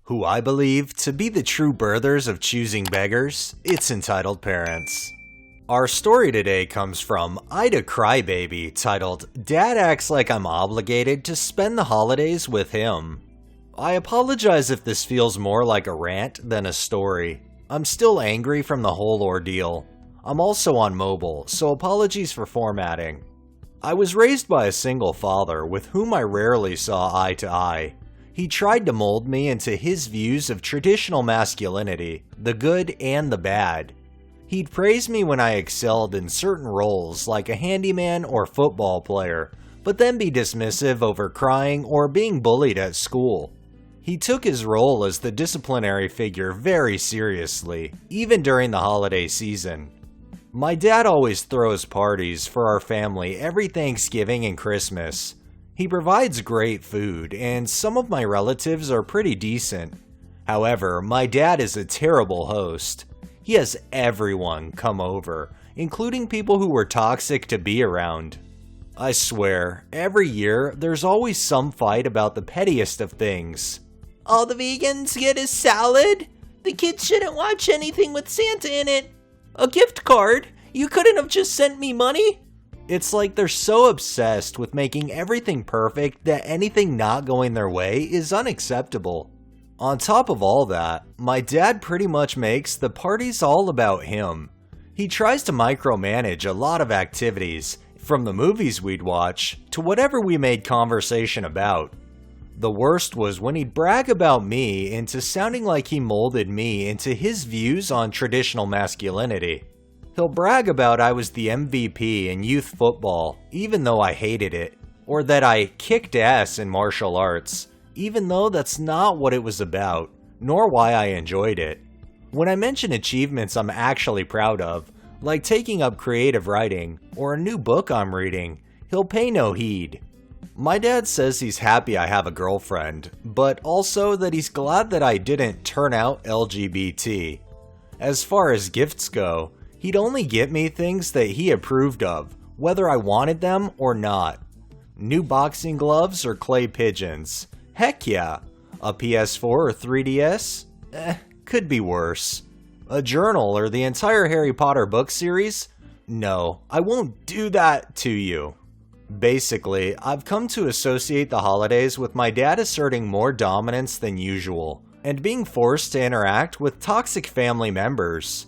who I believe to be the true birthers of choosing beggars, it's entitled parents. Our story today comes from Ida Crybaby, titled, "Dad Acts Like I'm Obligated to Spend the Holidays with Him." I apologize if this feels more like a rant than a story. I'm still angry from the whole ordeal. I'm also on mobile, so apologies for formatting. I was raised by a single father with whom I rarely saw eye to eye. He tried to mold me into his views of traditional masculinity, the good and the bad. He'd praise me when I excelled in certain roles like a handyman or football player, but then be dismissive over crying or being bullied at school. He took his role as the disciplinary figure very seriously, even during the holiday season. My dad always throws parties for our family every Thanksgiving and Christmas. He provides great food, and some of my relatives are pretty decent. However, my dad is a terrible host. He has everyone come over, including people who were toxic to be around. I swear, every year there's always some fight about the pettiest of things. All the vegans get is salad? The kids shouldn't watch anything with Santa in it. A gift card? You couldn't have just sent me money? It's like they're so obsessed with making everything perfect that anything not going their way is unacceptable. On top of all that, my dad pretty much makes the parties all about him. He tries to micromanage a lot of activities, from the movies we'd watch to whatever we made conversation about. The worst was when he'd brag about me into sounding like he molded me into his views on traditional masculinity. He'll brag about I was the MVP in youth football, even though I hated it, or that I kicked ass in martial arts, even though that's not what it was about, nor why I enjoyed it. When I mention achievements I'm actually proud of, like taking up creative writing or a new book I'm reading, he'll pay no heed. My dad says he's happy I have a girlfriend, but also that he's glad that I didn't turn out LGBT. As far as gifts go, he'd only get me things that he approved of, whether I wanted them or not. New boxing gloves or clay pigeons? Heck yeah. A PS4 or 3DS? Could be worse. A journal or the entire Harry Potter book series? No, I won't do that to you. Basically, I've come to associate the holidays with my dad asserting more dominance than usual, and being forced to interact with toxic family members.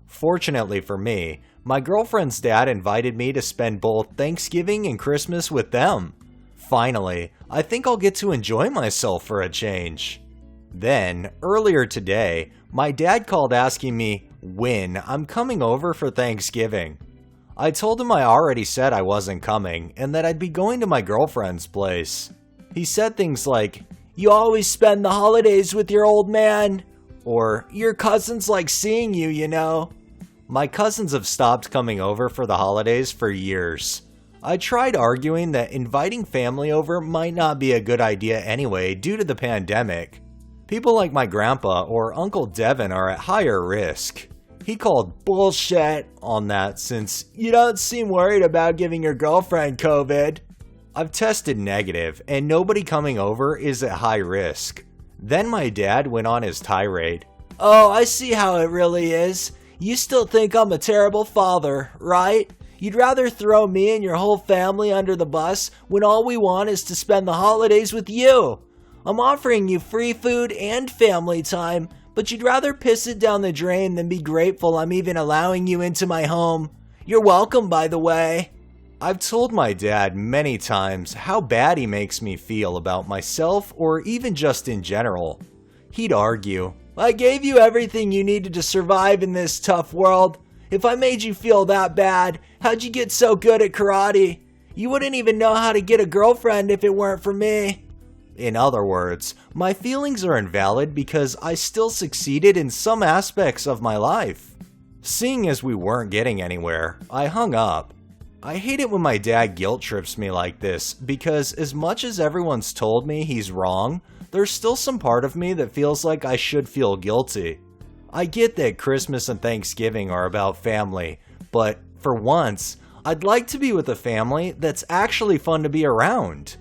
Fortunately for me, my girlfriend's dad invited me to spend both Thanksgiving and Christmas with them. Finally, I think I'll get to enjoy myself for a change. Then, earlier today, my dad called asking me when I'm coming over for Thanksgiving. I told him I already said I wasn't coming and that I'd be going to my girlfriend's place. He said things like, "You always spend the holidays with your old man," or "Your cousins like seeing you, you know." My cousins have stopped coming over for the holidays for years. I tried arguing that inviting family over might not be a good idea anyway due to the pandemic. People like my grandpa or Uncle Devin are at higher risk. He called bullshit on that since you don't seem worried about giving your girlfriend COVID. I've tested negative and nobody coming over is at high risk. Then my dad went on his tirade. "Oh, I see how it really is. You still think I'm a terrible father, right? You'd rather throw me and your whole family under the bus when all we want is to spend the holidays with you. I'm offering you free food and family time, but you'd rather piss it down the drain than be grateful I'm even allowing you into my home. You're welcome, by the way." I've told my dad many times how bad he makes me feel about myself or even just in general. He'd argue, "I gave you everything you needed to survive in this tough world. If I made you feel that bad, how'd you get so good at karate? You wouldn't even know how to get a girlfriend if it weren't for me." In other words, my feelings are invalid because I still succeeded in some aspects of my life. Seeing as we weren't getting anywhere, I hung up. I hate it when my dad guilt trips me like this because as much as everyone's told me he's wrong, there's still some part of me that feels like I should feel guilty. I get that Christmas and Thanksgiving are about family, but for once, I'd like to be with a family that's actually fun to be around.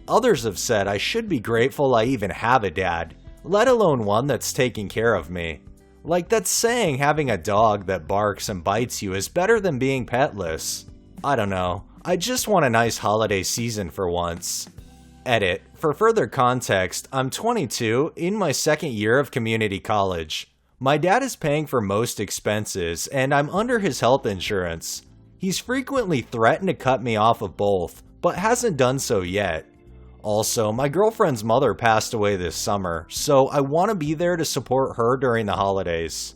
Others have said I should be grateful I even have a dad, let alone one that's taking care of me. Like that's saying having a dog that barks and bites you is better than being petless. I don't know, I just want a nice holiday season for once. Edit. For further context, I'm 22, in my second year of community college. My dad is paying for most expenses, and I'm under his health insurance. He's frequently threatened to cut me off of both, but hasn't done so yet. Also, my girlfriend's mother passed away this summer, so I want to be there to support her during the holidays.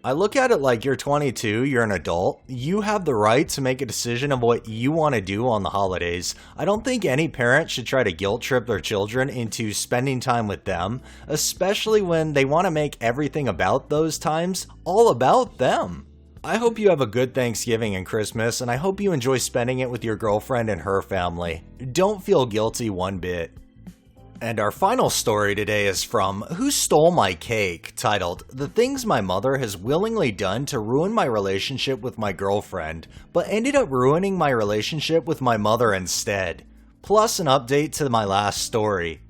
I look at it like you're 22, you're an adult, you have the right to make a decision of what you want to do on the holidays. I don't think any parent should try to guilt trip their children into spending time with them, especially when they want to make everything about those times all about them. I hope you have a good Thanksgiving and Christmas, and I hope you enjoy spending it with your girlfriend and her family. Don't feel guilty one bit. And our final story today is from Who Stole My Cake, titled, The Things My Mother Has Willingly Done to Ruin My Relationship with My Girlfriend, but ended up ruining my relationship with my mother instead. Plus an update to my last story.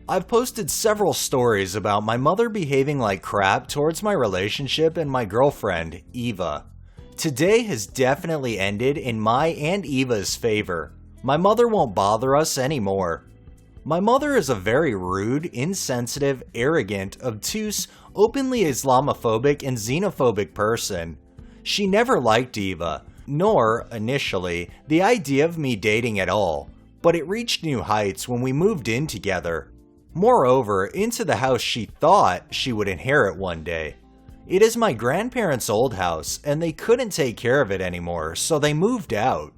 I've posted several stories about my mother behaving like crap towards my relationship and my girlfriend, Eva. Today has definitely ended in my and Eva's favor. My mother won't bother us anymore. My mother is a very rude, insensitive, arrogant, obtuse, openly Islamophobic and xenophobic person. She never liked Eva, nor, initially, the idea of me dating at all, but it reached new heights when we moved in together. Moreover, into the house she thought she would inherit one day. It is my grandparents' old house, and they couldn't take care of it anymore, so they moved out.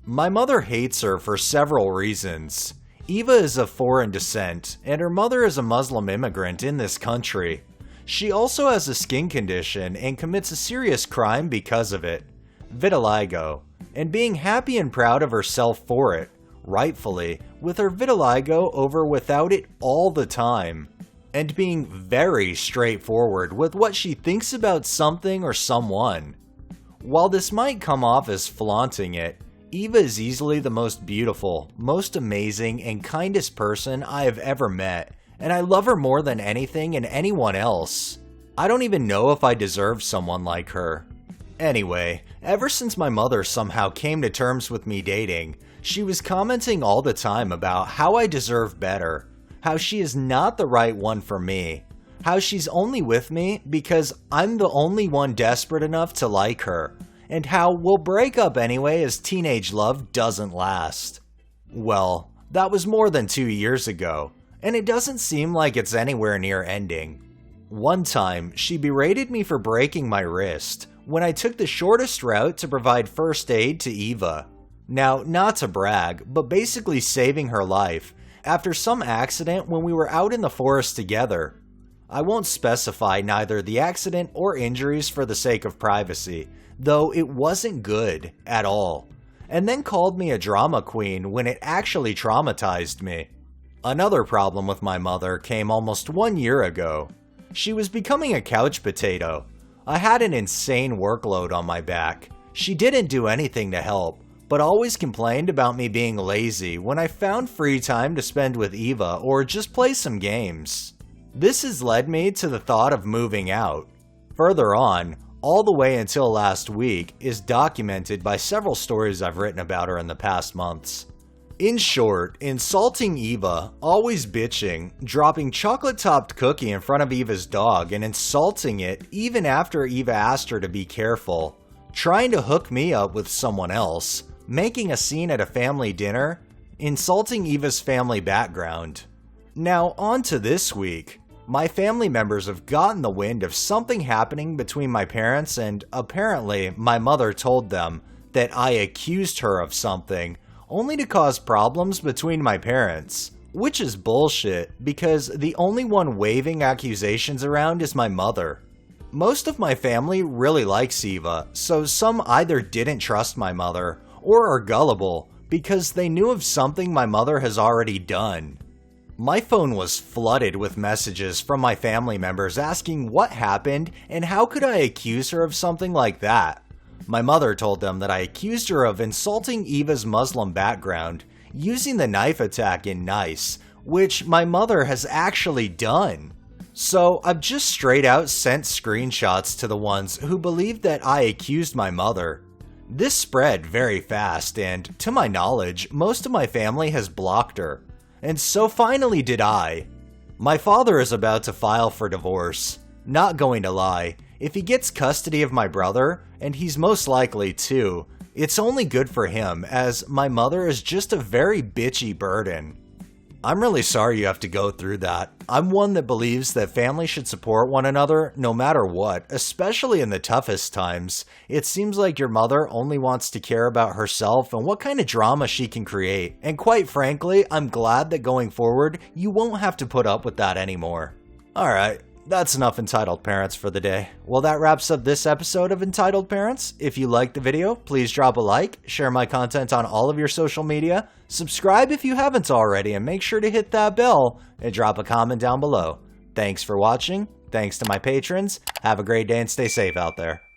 My mother hates her for several reasons. Eva is of foreign descent, and her mother is a Muslim immigrant in this country. She also has a skin condition and commits a serious crime because of it, vitiligo, and being happy and proud of herself for it, rightfully, with her vitiligo over without it all the time, and being very straightforward with what she thinks about something or someone. While this might come off as flaunting it, Eva is easily the most beautiful, most amazing, and kindest person I have ever met, and I love her more than anything and anyone else. I don't even know if I deserve someone like her. Anyway, ever since my mother somehow came to terms with me dating, she was commenting all the time about how I deserve better, how she is not the right one for me, how she's only with me because I'm the only one desperate enough to like her, and how we'll break up anyway as teenage love doesn't last. Well, that was more than 2 years ago, and it doesn't seem like it's anywhere near ending. One time, she berated me for breaking my wrist when I took the shortest route to provide first aid to Eva. Now, not to brag, but basically saving her life after some accident when we were out in the forest together. I won't specify neither the accident or injuries for the sake of privacy, though it wasn't good at all, and then called me a drama queen when it actually traumatized me. Another problem with my mother came almost 1 year ago. She was becoming a couch potato. I had an insane workload on my back. She didn't do anything to help, but always complained about me being lazy when I found free time to spend with Eva or just play some games. This has led me to the thought of moving out. Further on, all the way until last week, is documented by several stories I've written about her in the past months. In short, insulting Eva, always bitching, dropping chocolate-topped cookie in front of Eva's dog and insulting it even after Eva asked her to be careful, trying to hook me up with someone else, making a scene at a family dinner, insulting Eva's family background. Now, on to this week. My family members have gotten the wind of something happening between my parents, and apparently my mother told them that I accused her of something, only to cause problems between my parents. Which is bullshit, because the only one waving accusations around is my mother. Most of my family really likes Eva, so some either didn't trust my mother, or are gullible, because they knew of something my mother has already done. My phone was flooded with messages from my family members asking what happened and how could I accuse her of something like that. My mother told them that I accused her of insulting Eva's Muslim background, using the knife attack in Nice, which my mother has actually done. So I've just straight out sent screenshots to the ones who believed that I accused my mother. This spread very fast, and to my knowledge, most of my family has blocked her. And so finally did I. My father is about to file for divorce. Not going to lie, if he gets custody of my brother, and he's most likely to, it's only good for him, as my mother is just a very bitchy burden. I'm really sorry you have to go through that. I'm one that believes that families should support one another no matter what, especially in the toughest times. It seems like your mother only wants to care about herself and what kind of drama she can create. And quite frankly, I'm glad that going forward, you won't have to put up with that anymore. Alright. That's enough Entitled Parents for the day. Well, that wraps up this episode of Entitled Parents. If you liked the video, please drop a like, share my content on all of your social media, subscribe if you haven't already, and make sure to hit that bell and drop a comment down below. Thanks for watching, thanks to my patrons, have a great day and stay safe out there.